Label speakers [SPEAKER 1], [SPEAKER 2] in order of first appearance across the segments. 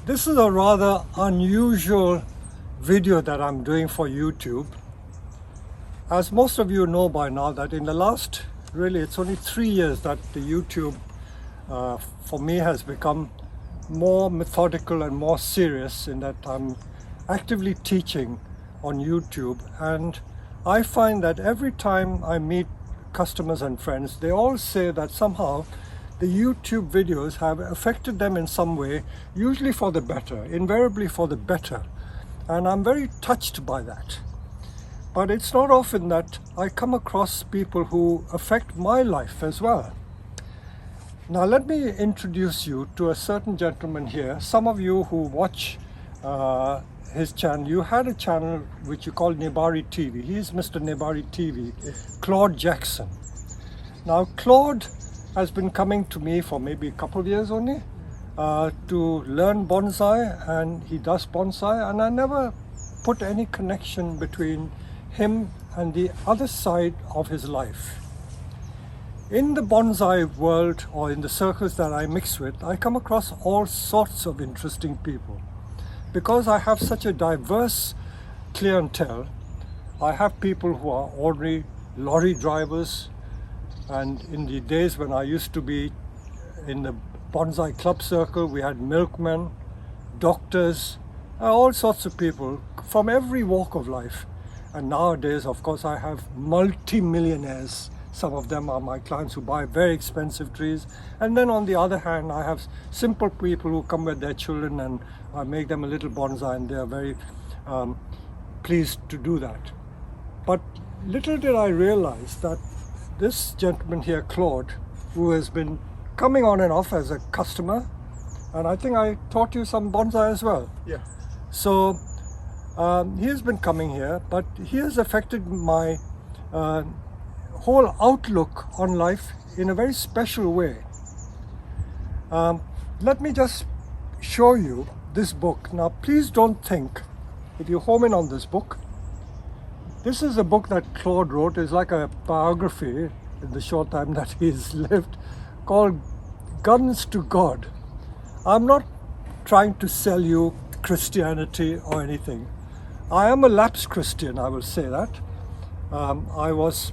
[SPEAKER 1] This is a rather unusual video that I'm doing for YouTube. As most of you know by now that in the last, really it's only 3 years that the YouTube for me has become more methodical and more serious in that I'm actively teaching on YouTube, and I find that every time I meet customers and friends, they all say that somehow the YouTube videos have affected them in some way, usually for the better, invariably for the better. And I'm very touched by that. But it's not often that I come across people who affect my life as well. Now let me introduce you to a certain gentleman here. Some of you who watch his channel, you had a channel which you call Nebari TV. He's Mr. Nebari TV, Claud Jackson. Now Claude has been coming to me for maybe a couple of years only to learn bonsai, and he does bonsai, and I never put any connection between him and the other side of his life. In the bonsai world, or in the circles that I mix with, I come across all sorts of interesting people. Because I have such a diverse clientele, I have people who are ordinary lorry drivers, and in the days when I used to be in the bonsai club circle, we had milkmen, doctors, all sorts of people from every walk of life. And nowadays, of course, I have multi-millionaires. Some of them are my clients who buy very expensive trees. And then on the other hand, I have simple people who come with their children, and I make them a little bonsai, and they are very pleased to do that. But little did I realize that this gentleman here, Claude, who has been coming on and off as a customer, and I think I taught you some bonsai as well.
[SPEAKER 2] Yeah.
[SPEAKER 1] So he has been coming here, but he has affected my whole outlook on life in a very special way. Let me just show you this book. Now please don't think, if you home in on this book, this is a book that Claude wrote. It's like a biography in the short time that he's lived, called Guns to God. I'm not trying to sell you Christianity or anything. I am a lapsed Christian, I will say that. I was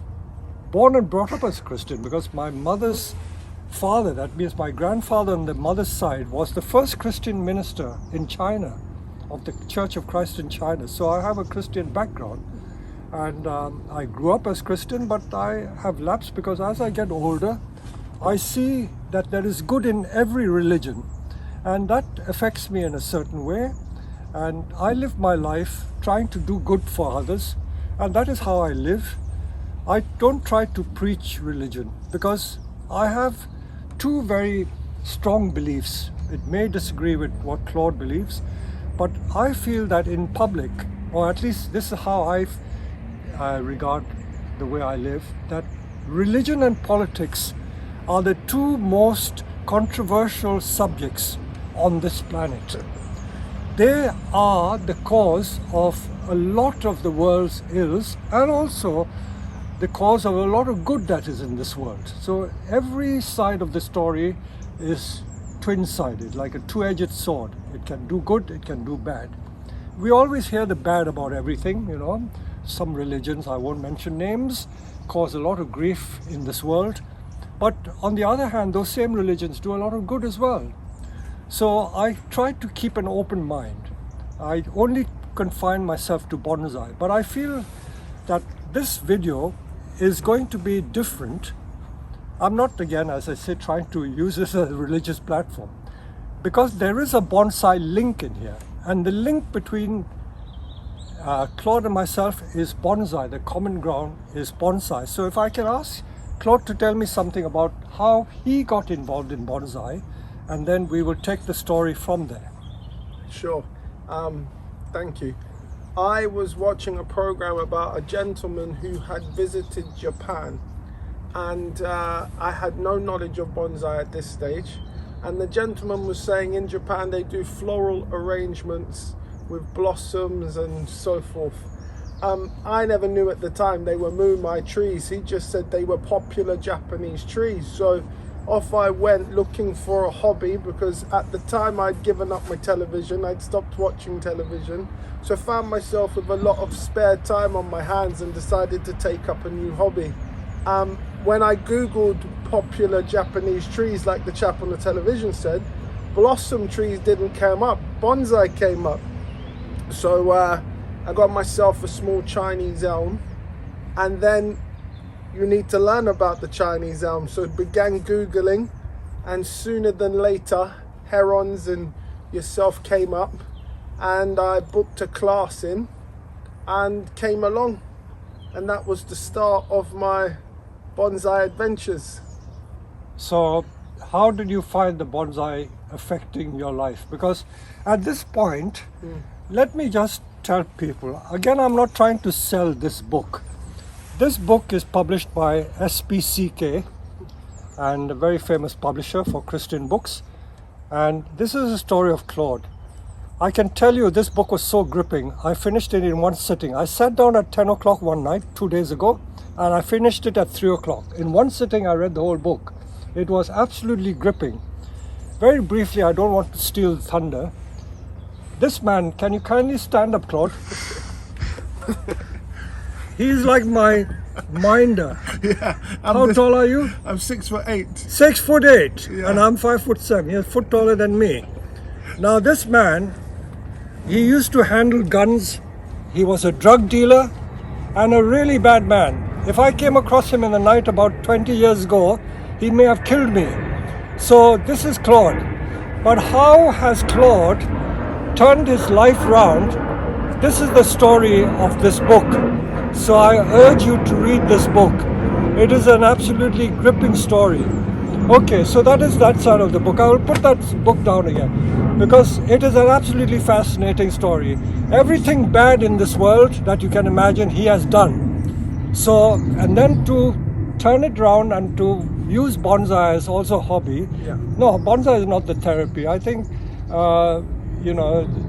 [SPEAKER 1] born and brought up as a Christian because my mother's father, that means my grandfather on the mother's side, was the first Christian minister in China, of the Church of Christ in China. So I have a Christian background. And I grew up as Christian, but I have lapsed because as I get older, I see that there is good in every religion, and that affects me in a certain way. And I live my life trying to do good for others, and that is how I live. I don't try to preach religion because I have two very strong beliefs. It may disagree with what Claude believes, but I feel that in public, or at least this is how I regard the way I live, that religion and politics are the two most controversial subjects on this planet. They are the cause of a lot of the world's ills, and also the cause of a lot of good that is in this world. So every side of the story is twin-sided, like a two-edged sword. It can do good, it can do bad. We always hear the bad about everything, you know. Some religions, I won't mention names, cause a lot of grief in this world. But on the other hand, those same religions do a lot of good as well. So I try to keep an open mind. I only confine myself to bonsai. But I feel that this video is going to be different. I'm not, again, as I said, trying to use this as a religious platform, because there is a bonsai link in here. And the link between Claude and myself is bonsai. The common ground is bonsai. So if I can ask Claude to tell me something about how he got involved in bonsai, and then we will take the story from there.
[SPEAKER 2] Sure. Thank you. I was watching a program about a gentleman who had visited Japan, and I had no knowledge of bonsai at this stage. And the gentleman was saying in Japan they do floral arrangements with blossoms and so forth. I never knew at the time they were Mumai trees. He just said they were popular Japanese trees. So off I went looking for a hobby, because at the time I'd given up my television, I'd stopped watching television. So I found myself with a lot of spare time on my hands and decided to take up a new hobby. When I Googled popular Japanese trees, like the chap on the television said, blossom trees didn't come up, bonsai came up. So I got myself a small Chinese elm, and then you need to learn about the Chinese elm. So began Googling, and sooner than later, Herons and yourself came up, and I booked a class in and came along. And that was the start of my bonsai adventures.
[SPEAKER 1] So how did you find the bonsai affecting your life? Because at this point, let me just tell people, again, I'm not trying to sell this book. This book is published by SPCK, and a very famous publisher for Christian books. And this is a story of Claud. I can tell you this book was so gripping. I finished it in one sitting. I sat down at 10 o'clock one night, 2 days ago, and I finished it at 3 o'clock. In one sitting, I read the whole book. It was absolutely gripping. Very briefly, I don't want to steal thunder. This man, can you kindly stand up, Claud? He's like my minder.
[SPEAKER 2] Yeah.
[SPEAKER 1] How tall are you?
[SPEAKER 2] I'm 6'8".
[SPEAKER 1] 6'8",
[SPEAKER 2] Yeah.
[SPEAKER 1] and I'm 5'7". He's a foot taller than me. Now this man, he used to handle guns. He was a drug dealer and a really bad man. If I came across him in the night about 20 years ago, he may have killed me. So this is Claud. But how has Claud turned his life round? This is the story of this book. So I urge you to read this book. It is an absolutely gripping story. Okay, so that is that side of the book. I will put that book down again because it is an absolutely fascinating story. Everything bad in this world that you can imagine, he has done. So, and then to turn it around and to use bonsai as also a hobby.
[SPEAKER 2] Yeah.
[SPEAKER 1] No, bonsai is not the therapy. I think,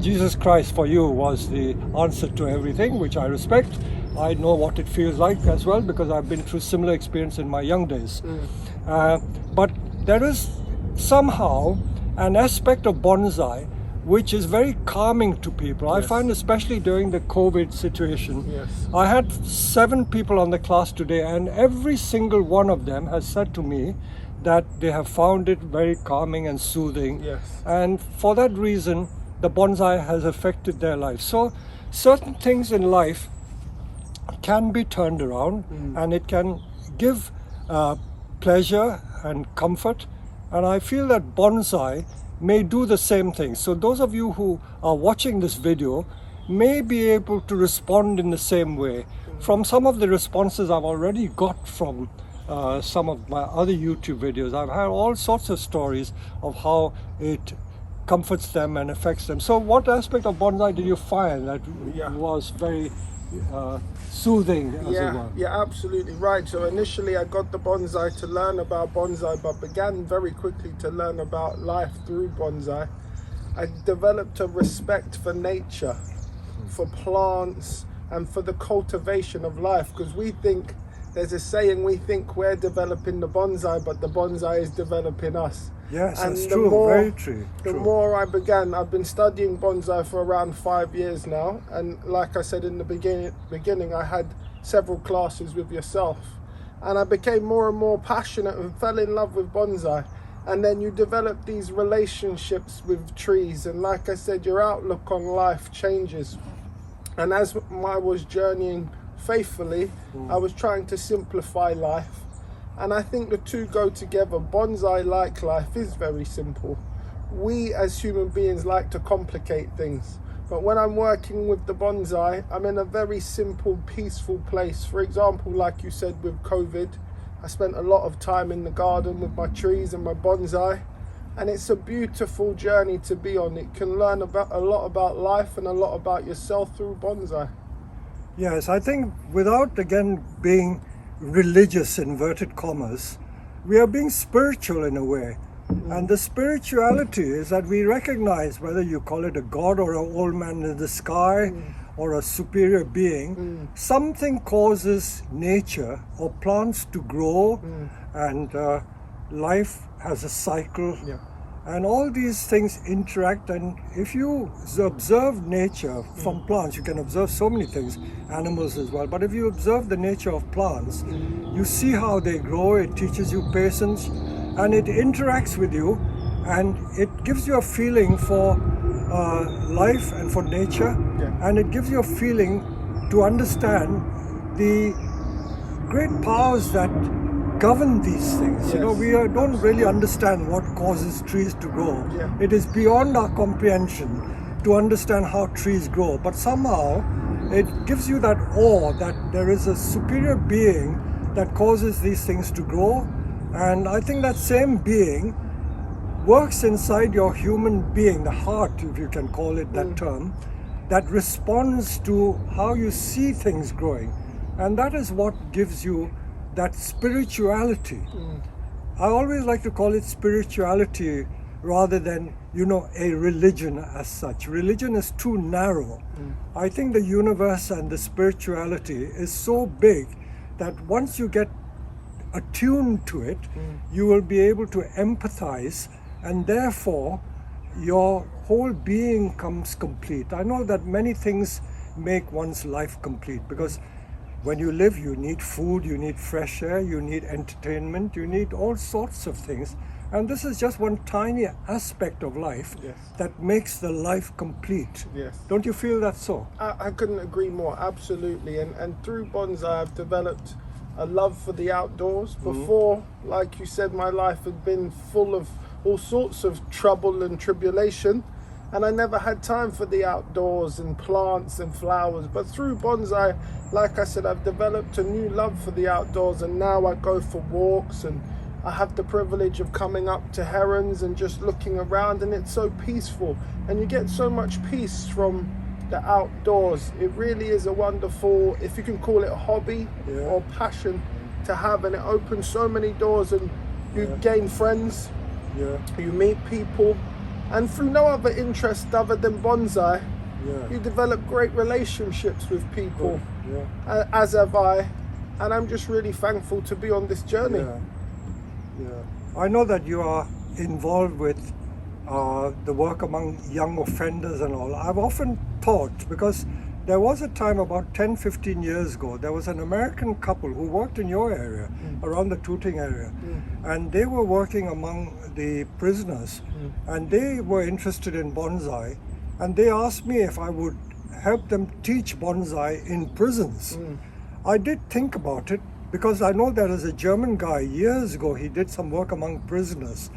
[SPEAKER 1] Jesus Christ for you was the answer to everything, which I respect. I know what it feels like as well because I've been through similar experience in my young days. But there is somehow an aspect of bonsai which is very calming to people.
[SPEAKER 2] Yes.
[SPEAKER 1] I find especially during the COVID situation.
[SPEAKER 2] Yes.
[SPEAKER 1] I had 7 people on the class today, and every single one of them has said to me that they have found it very calming and soothing.
[SPEAKER 2] Yes.
[SPEAKER 1] And for that reason, the bonsai has affected their life. So certain things in life can be turned around, and it can give pleasure and comfort. And I feel that bonsai may do the same thing. So those of you who are watching this video may be able to respond in the same way. From some of the responses I've already got from some of my other YouTube videos, I've had all sorts of stories of how it comforts them and affects them. So what aspect of bonsai did you find that was very soothing, as it were?
[SPEAKER 2] Yeah, absolutely right. So initially I got the bonsai to learn about bonsai, but began very quickly to learn about life through bonsai. I developed a respect for nature, for plants, and for the cultivation of life, because we think, there's a saying, we think we're developing the bonsai, but the bonsai is developing us.
[SPEAKER 1] Yes,
[SPEAKER 2] And
[SPEAKER 1] that's
[SPEAKER 2] the
[SPEAKER 1] true,
[SPEAKER 2] more-
[SPEAKER 1] very true.
[SPEAKER 2] The more I began, I've been studying bonsai for around 5 years now, and like I said in the beginning, I had several classes with yourself, and I became more and more passionate and fell in love with bonsai. And then you develop these relationships with trees, and like I said, your outlook on life changes. And as I was journeying faithfully, I was trying to simplify life. And I think the two go together. Bonsai, like life, is very simple. We as human beings like to complicate things. But when I'm working with the bonsai, I'm in a very simple, peaceful place. For example, like you said with COVID, I spent a lot of time in the garden with my trees and my bonsai. And it's a beautiful journey to be on. It can learn about a lot about life and a lot about yourself through bonsai.
[SPEAKER 1] Yes, I think without again being religious, inverted commas, we are being spiritual in a way. And the spirituality is that we recognize, whether you call it a god or an old man in the sky or a superior being, something causes nature or plants to grow and life has a cycle,
[SPEAKER 2] Yeah.
[SPEAKER 1] and all these things interact. And if you observe nature from plants, you can observe so many things, animals as well. But if you observe the nature of plants, you see how they grow. It teaches you patience, and it interacts with you, and it gives you a feeling for life and for nature,
[SPEAKER 2] Yeah.
[SPEAKER 1] and it gives you a feeling to understand the great powers that govern these things. You know,
[SPEAKER 2] Yes,
[SPEAKER 1] we don't really understand what causes trees to grow.
[SPEAKER 2] Yeah.
[SPEAKER 1] It is beyond our comprehension to understand how trees grow, but somehow it gives you that awe that there is a superior being that causes these things to grow. And I think that same being works inside your human being, the heart, if you can call it that term, that responds to how you see things growing. And that is what gives you that spirituality. I always like to call it spirituality rather than, a religion as such. Religion is too narrow. I think the universe and the spirituality is so big that once you get attuned to it, you will be able to empathize, and therefore your whole being comes complete. I know that many things make one's life complete, because when you live, you need food, you need fresh air, you need entertainment, you need all sorts of things. And this is just one tiny aspect of life
[SPEAKER 2] Yes.
[SPEAKER 1] that makes the life complete.
[SPEAKER 2] Yes.
[SPEAKER 1] Don't you feel that so?
[SPEAKER 2] I couldn't agree more, absolutely. And through bonsai, I've developed a love for the outdoors. Before, like you said, my life had been full of all sorts of trouble and tribulation, and I never had time for the outdoors and plants and flowers. But through bonsai, like I said, I've developed a new love for the outdoors, and now I go for walks, and I have the privilege of coming up to Herons and just looking around, and it's so peaceful, and you get so much peace from the outdoors. It really is a wonderful, if you can call it a hobby or passion to have, and it opens so many doors, and you gain friends, you meet people, and through no other interest other than bonsai, you develop great relationships with people, as have I, and I'm just really thankful to be on this journey.
[SPEAKER 1] I know that you are involved with the work among young offenders and all. I've often thought, because there was a time about 10-15 years ago, there was an American couple who worked in your area, around the Tooting area, and they were working among the prisoners, and they were interested in bonsai, and they asked me if I would help them teach bonsai in prisons. I did think about it, because I know there is a German guy, years ago, he did some work among prisoners.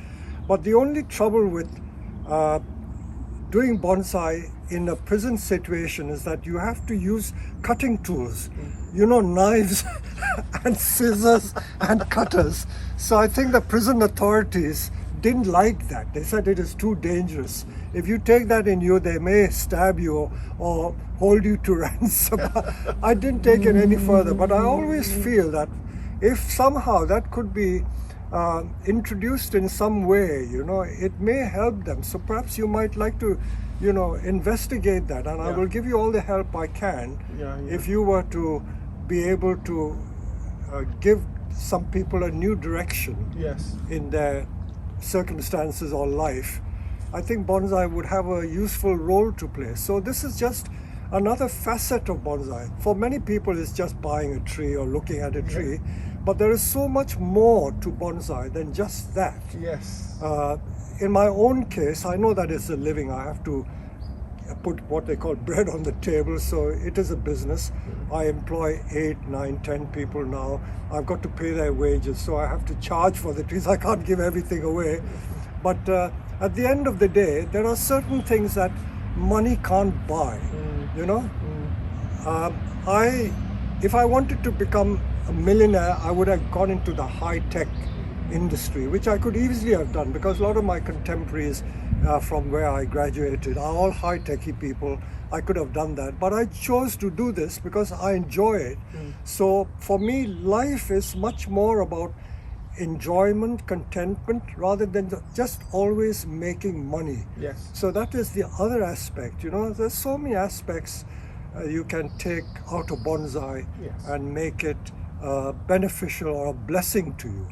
[SPEAKER 1] But the only trouble with doing bonsai in a prison situation is that you have to use cutting tools, knives and scissors and cutters. So I think the prison authorities didn't like that. They said it is too dangerous. If you take that in you, they may stab you or hold you to ransom. I didn't take it any further, but I always feel that if somehow that could be introduced in some way, it may help them. So perhaps you might like to, investigate that, and I will give you all the help I can if you were to be able to give some people a new direction in their circumstances or life. I think bonsai would have a useful role to play. So this is just another facet of bonsai. For many people, it's just buying a tree or looking at a tree, but there is so much more to bonsai than just that. In my own case, I know that it's a living. I have to put what they call bread on the table, so it is a business. I employ 8, 9, 10 people now. I've got to pay their wages, so I have to charge for the trees. I can't give everything away. But at the end of the day, there are certain things that money can't buy, If I wanted to become a millionaire, I would have gone into the high-tech industry, which I could easily have done, because a lot of my contemporaries from where I graduated are all high-techy people. I could have done that, but I chose to do this because I enjoy it. So for me, life is much more about enjoyment, contentment, rather than just always making money. So that is the other aspect. There's so many aspects you can take out of bonsai and make it beneficial or a blessing to you.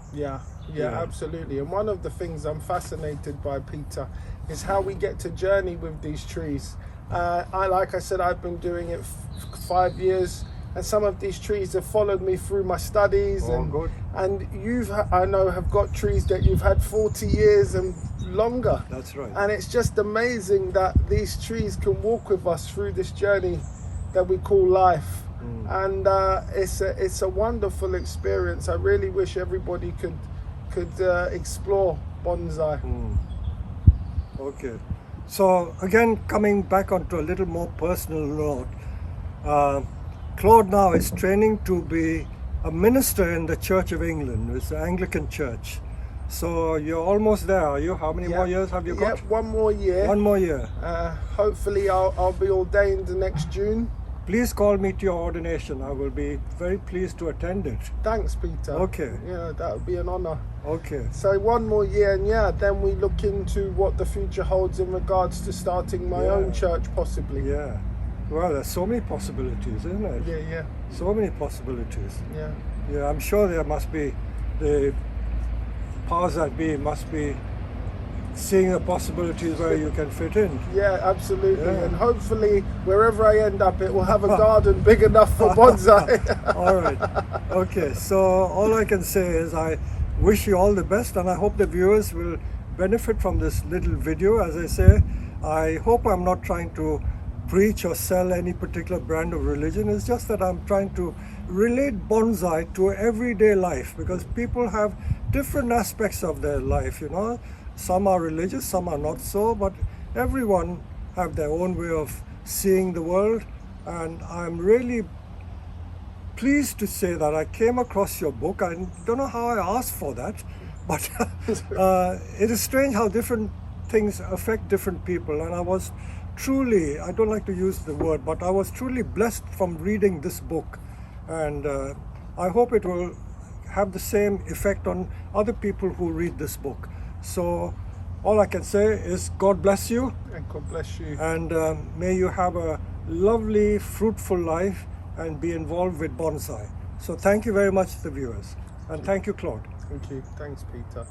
[SPEAKER 2] Yeah, absolutely. And one of the things I'm fascinated by, Peter, is how we get to journey with these trees. Like I said, I've been doing it 5 years, and some of these trees have followed me through my studies.
[SPEAKER 1] Oh, good.
[SPEAKER 2] And I know, have got trees that you've had 40 years and longer.
[SPEAKER 1] That's right.
[SPEAKER 2] And it's just amazing that these trees can walk with us through this journey that we call life. And it's a wonderful experience. I really wish everybody could explore bonsai.
[SPEAKER 1] Okay, so again, coming back onto a little more personal note, Claude now is training to be a minister in the Church of England. It's the Anglican Church. So you're almost there, are you? How many more years have you got?
[SPEAKER 2] Yeah, 1 more year.
[SPEAKER 1] 1 more year.
[SPEAKER 2] Hopefully I'll be ordained next June.
[SPEAKER 1] Please call me to your ordination. I will be very pleased to attend it.
[SPEAKER 2] Thanks, Peter.
[SPEAKER 1] Okay.
[SPEAKER 2] Yeah, that would be an honor.
[SPEAKER 1] Okay.
[SPEAKER 2] So 1 more year, and then we look into what the future holds in regards to starting my own church, possibly.
[SPEAKER 1] Yeah. Well, there's so many possibilities, isn't it?
[SPEAKER 2] Yeah.
[SPEAKER 1] So many possibilities.
[SPEAKER 2] Yeah.
[SPEAKER 1] Yeah, I'm sure there must be, the powers that be must be seeing the possibilities where you can fit in.
[SPEAKER 2] Yeah, absolutely.
[SPEAKER 1] Yeah.
[SPEAKER 2] And hopefully, wherever I end up, it will have a garden big enough for bonsai.
[SPEAKER 1] All right. Okay. So all I can say is I wish you all the best, and I hope the viewers will benefit from this little video. As I say, I hope I'm not trying to preach or sell any particular brand of religion. It's just that I'm trying to relate bonsai to everyday life, because people have different aspects of their life, you know. Some are religious, some are not so, but everyone have their own way of seeing the world. And I'm really pleased to say that I came across your book. I don't know how I asked for that, but it is strange how different things affect different people. And I was truly, I don't like to use the word, but I was truly blessed from reading this book. And I hope it will have the same effect on other people who read this book. So all I can say is God bless you.
[SPEAKER 2] And God bless you.
[SPEAKER 1] And may you have a lovely, fruitful life and be involved with bonsai. So thank you very much, the viewers. And thank you, Claude.
[SPEAKER 2] Thank you. Thanks, Peter.